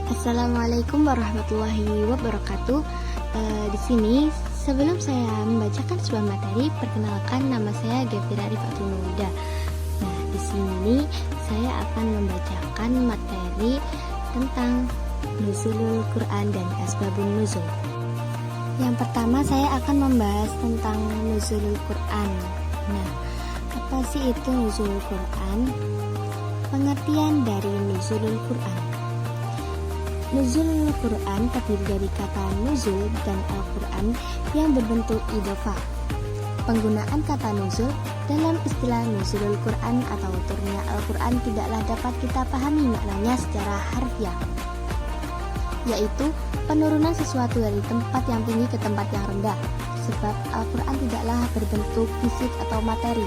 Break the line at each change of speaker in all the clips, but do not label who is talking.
Assalamualaikum warahmatullahi wabarakatuh. Di sini sebelum saya membacakan sebuah materi, perkenalkan nama saya Gevira Rifatul Maulida. Nah, di sini saya akan membacakan materi tentang Nuzulul Quran dan Asbabun Nuzul. Yang pertama saya akan membahas tentang Nuzulul Quran. Nah, apa sih itu Nuzulul Quran? Pengertian dari Nuzulul Quran. Nuzulul Quran terdiri dari kata nuzul dan Al-Quran yang berbentuk idhofah. Penggunaan kata nuzul dalam istilah Nuzulul Quran atau turunnya Al-Quran tidaklah dapat kita pahami maknanya secara harfiah, yaitu penurunan sesuatu dari tempat yang tinggi ke tempat yang rendah, sebab Al-Quran tidaklah berbentuk fisik atau materi.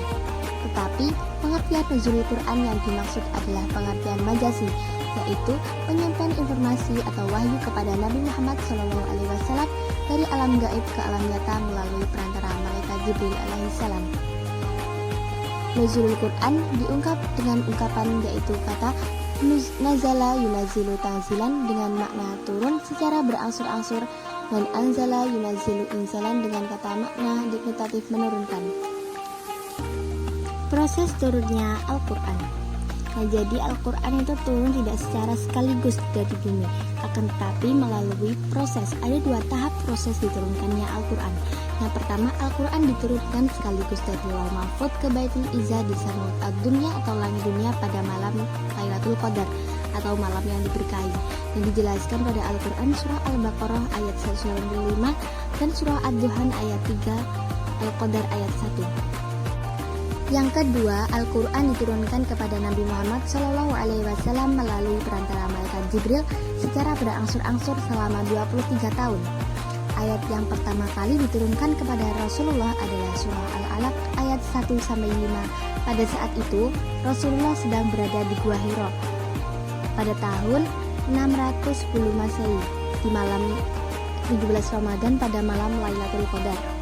Tetapi pengertian Nuzulul Quran yang dimaksud adalah pengertian majazi, yaitu penyampaian informasi atau wahyu kepada Nabi Muhammad SAW dari alam gaib ke alam nyata melalui perantara malaikat Jibril alaihissalam. Nuzulul Quran diungkap dengan ungkapan yaitu kata nazala yunazilu tanzilan dengan makna turun secara berangsur-angsur, dan anzala yunazilu inzalan dengan kata makna diknutatif menurunkan. Proses turunnya Al-Quran. Nah, jadi Al-Quran itu turun tidak secara sekaligus dari bumi, akan tetapi melalui proses. Ada dua tahap proses diturunkannya Al-Quran. Yang pertama, Al-Quran diturunkan sekaligus dari Lauh Mahfuz ke Baitul Izzah di Samud ad-Dunya atau langit dunia pada malam Lailatul Qadar atau malam yang diberkahi, dan dijelaskan pada Al-Quran surah Al-Baqarah ayat 195 dan surah Ad-Duhan ayat 3, Al-Qadar ayat 1. Yang kedua, Al-Quran diturunkan kepada Nabi Muhammad SAW melalui perantara malaikat Jibril secara berangsur-angsur selama 23 tahun. Ayat yang pertama kali diturunkan kepada Rasulullah adalah surah Al-Alaq ayat 1-5. Pada saat itu, Rasulullah sedang berada di Gua Hiro pada tahun 610 Masehi di malam 17 Ramadan pada malam Lailatul Qadar.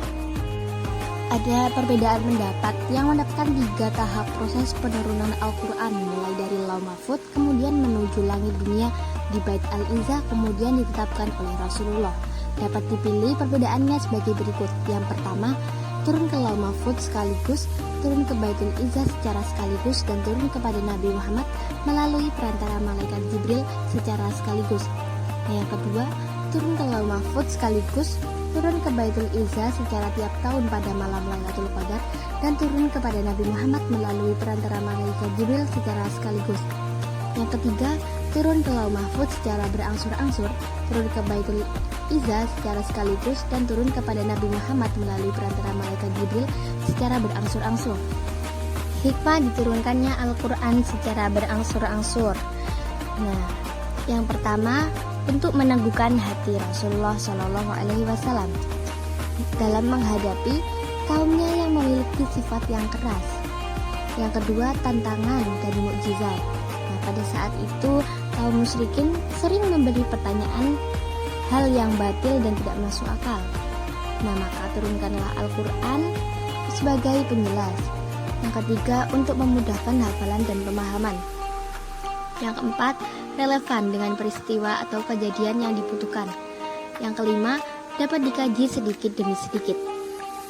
Ada perbedaan pendapat yang mendapatkan 3 tahap proses penurunan Al-Quran, mulai dari Lauh Mahfuz, kemudian menuju langit dunia di Bait Al-Izzah, kemudian ditetapkan oleh Rasulullah. Dapat dipilih perbedaannya sebagai berikut. Yang pertama, turun ke Lauh Mahfuz sekaligus, turun ke Baitul Izzah secara sekaligus, dan turun kepada Nabi Muhammad melalui perantara malaikat Jibril secara sekaligus. Yang kedua, turun ke Lauh Mahfuz sekaligus, turun ke Baitul Izzah secara tiap tahun pada malam Lailatul Qadar, dan turun kepada Nabi Muhammad melalui perantara malaikat Jibril secara sekaligus. Yang ketiga, turun ke Lauh Mahfuz secara berangsur-angsur, turun ke Baitul Izzah secara sekaligus, dan turun kepada Nabi Muhammad melalui perantara malaikat Jibril secara berangsur-angsur. Hikmah diturunkannya Al-Quran secara berangsur-angsur. Nah, yang pertama, untuk meneguhkan hati Rasulullah SAW dalam menghadapi kaumnya yang memiliki sifat yang keras. Yang kedua, tantangan dan mukjizat. Nah, pada saat itu kaum musyrikin sering memberi pertanyaan hal yang batil dan tidak masuk akal. Nah, maka turunkanlah Al-Quran sebagai penjelas. Yang ketiga, untuk memudahkan hafalan dan pemahaman. Yang keempat, relevan dengan peristiwa atau kejadian yang dibutuhkan. Yang kelima, dapat dikaji sedikit demi sedikit.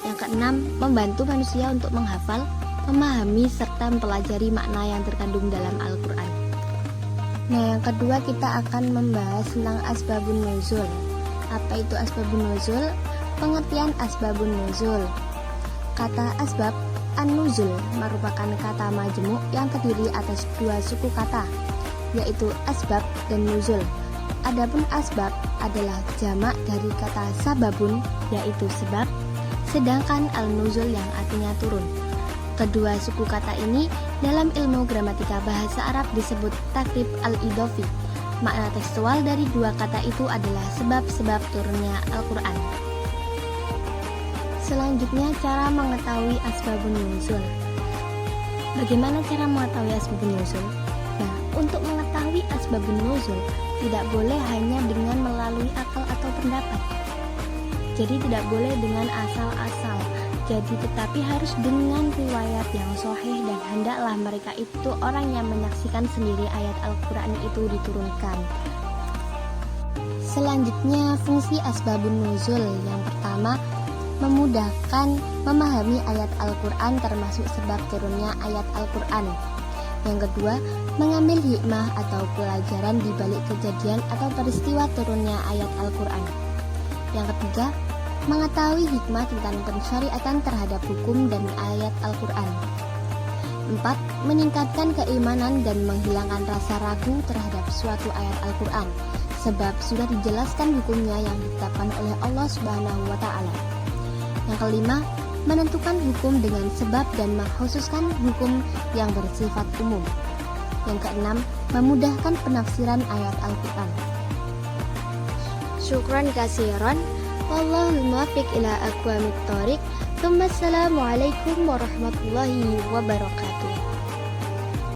Yang keenam, membantu manusia untuk menghafal, memahami, serta mempelajari makna yang terkandung dalam Al-Quran. Nah, yang kedua kita akan membahas tentang Asbabun Nuzul. Apa itu Asbabun Nuzul? Pengertian Asbabun Nuzul. Kata asbab, an-nuzul merupakan kata majmuk yang terdiri atas 2 suku kata, yaitu asbab dan nuzul. Adapun asbab adalah jamak dari kata sababun, yaitu sebab, sedangkan al-nuzul yang artinya turun. Kedua suku kata ini dalam ilmu gramatika bahasa Arab disebut takrib al-idhofi. Makna tekstual dari 2 kata itu adalah sebab-sebab turunnya Al-Quran. Selanjutnya, cara mengetahui asbabun nuzul. Bagaimana cara mengetahui asbabun nuzul? Nah, untuk mengetahui asbabun nuzul tidak boleh hanya dengan melalui akal atau pendapat. Jadi tidak boleh dengan asal-asal. Jadi tetapi harus dengan riwayat yang sahih, dan hendaklah mereka itu orang yang menyaksikan sendiri ayat Al-Quran itu diturunkan. Selanjutnya, fungsi asbabun nuzul. Yang pertama, memudahkan memahami ayat Al-Quran termasuk sebab turunnya ayat Al-Quran. Yang kedua, mengambil hikmah atau pelajaran di balik kejadian atau peristiwa turunnya ayat Al-Quran. Yang ketiga, mengetahui hikmah tentang pensyariatan terhadap hukum dan ayat Al-Quran. 4. Meningkatkan keimanan dan menghilangkan rasa ragu terhadap suatu ayat Al-Quran, sebab sudah dijelaskan hukumnya yang ditetapkan oleh Allah Subhanahu wa Ta'ala. Yang kelima, menentukan hukum dengan sebab dan mengkhususkan hukum yang bersifat umum. Yang keenam, memudahkan penafsiran ayat Al-Quran. Syukran kasiran. Wallahul muwaffiq ila aqwamit thoriq. Assalamualaikum warahmatullahi wabarakatuh.